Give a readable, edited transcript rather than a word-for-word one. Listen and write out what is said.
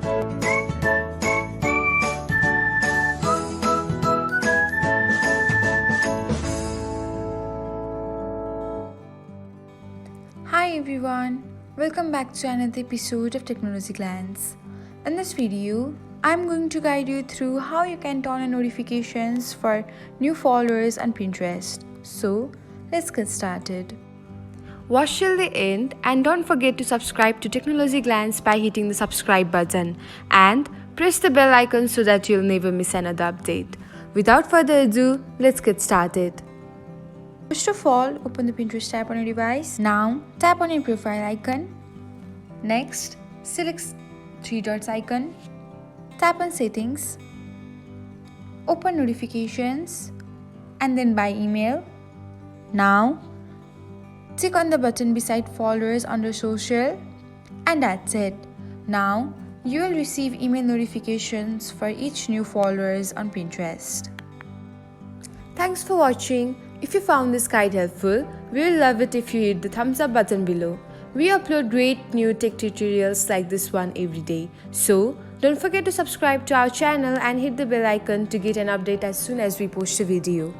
Hi everyone, welcome back to another episode of Technologyglance. In this video, I'm going to guide you through how you can turn on notifications for new followers on Pinterest. So, let's get started. Watch till the end and don't forget to subscribe to Technologyglance by hitting the subscribe button and press the bell icon so that you'll never miss another update. Without further ado, let's get started. First of all, open the Pinterest tab on your device. Now, tap on your profile icon. Next, select three dots icon. Tap on settings. Open notifications and then by email. Now, click on the button beside followers under social and that's it. Now, you will receive email notifications for each new followers on Pinterest. Thanks for watching. If you found this guide helpful, we will love it if you hit the thumbs up button below. We upload great new tech tutorials like this one every day. So, don't forget to subscribe to our channel and hit the bell icon to get an update as soon as we post a video.